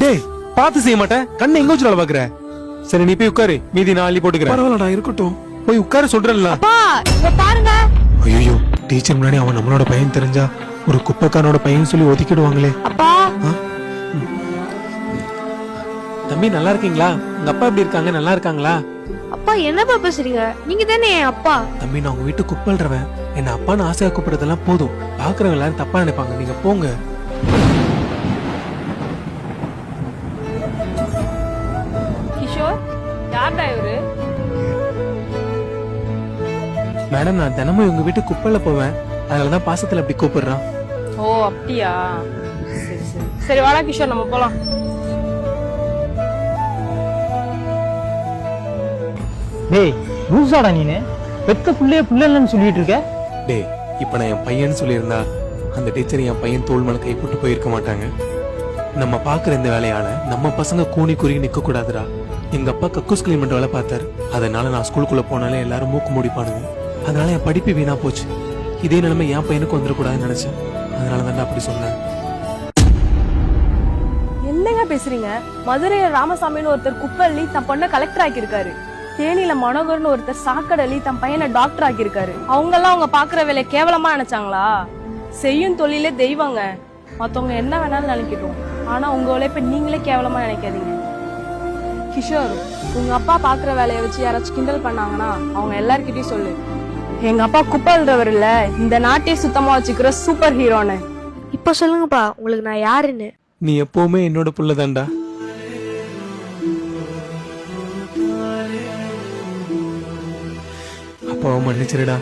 டேய் பார்த்து செய்ய மாட்டேன், கண்ணை எங்க வச்சு பாக்குற? சரி நீ போய் உட்காரு, மீதி நான் அள்ளி போட்டுக்கிறேன். பரவாயில்லடா, இருக்கட்டும். போய் உட்கார சொல்றேன்ல. அப்பா இங்க பாருங்க. ஐயோ, டீச்சர் முன்னாடி அவன் நம்மளோட பையன் தெரிஞ்சா ஒரு குப்பைக்காரனோட பையன் சொல்லி ஒதுக்கிடுவாங்களே. அப்பா தம்பி நல்லா இருக்கீங்களா? உங்க அப்பா எப்படி இருக்காங்க? நல்லா இருக்காங்களா? அப்பா என்னப்பா பேசுறீங்க? நீங்க தானே என் அப்பா. தம்பி நான் உங்க வீட்டு குப்பல்றவன். என்ன அப்பான்னு ஆசையா கூப்பிடுறதெல்லாம் போதும். பாக்குறவங்க எல்லாரும் தப்பா நினைப்பாங்க. நீங்க போங்க. கிஷோர், யார்டா இவரு? மேடம் நான் தினமும் உங்க வீட்டு குப்பையில போவேன், அதனாலதான் பாசத்துல அப்படி கூப்பிடுறான். ஓ அப்படியா? சரி சரி சரி, வாடா கிஷோர் நம்ம போலாம். டேய் லூசாடா நீனு, பெத்த புள்ளைய புள்ளன்னு சொல்லிட்டு இருக்க. டேய் இப்ப நான் என் பையன் சொல்லியிருந்தா அந்த டீச்சர் என் பையன் தோல் மேல கை போட்டு போயிருக்க மாட்டாங்க. நம்ம பாக்குற இந்த வேலையால நம்ம பசங்க கூனி குறுகி நிக்க கூடாதுடா. எங்க அப்பா கக்கூஸ் கிளீன் பண்ற வேலை பார்த்தாரு. அதனால நான் ஸ்கூலுக்குள்ள போனாலே எல்லாரும் மூக்கு மூடிப்பானுங்க. அதனால என் படிப்பு வீணா போச்சு. இதே நிலைமை என் பையனுக்கு வந்துடக்கூடாதுன்னு நினைச்சேன். அதனால தான் அப்படி சொன்னேன். என்னங்க பேசுறீங்க? மதுரையில ராமசாமின்னு ஒருத்தர் குப்பள்ளி தன் பொண்ணை கலெக்டர் ஆக்கியிருக்காரு. தேனியில மனோகர்னு ஒருத்தர் சாக்கடலி தன் பையனை டாக்டர் ஆக்கியிருக்காரு. அவங்க எல்லாம் அவங்க பாக்குற வேலையை கேவலமா நினைச்சாங்களா? செய்யும் தொழிலே தெய்வங்க. மத்தவங்க என்ன வேணாலும் நினைக்கட்டும், ஆனா உங்க உழைப்ப நீங்களே கேவலமா நினைக்காதீங்க. கிஷோர், உங்க அப்பா பாக்குற வேலையை வச்சு யாராச்சும் கிண்டல் பண்ணாங்கன்னா அவங்க எல்லார்கிட்டயும் சொல்லு, எங்க அப்பா குப்பல்றவர் இல்ல, இந்த நாட்டையே சுத்தமா வச்சுக்கிற சூப்பர் ஹீரோன்னு. இப்ப சொல்லுங்கப்பா உங்களுக்கு நான் யாருன்னு. நீ எப்பவுமே என்னோட புள்ளதான்டா. அப்பாவை மன்னிச்சிருடா.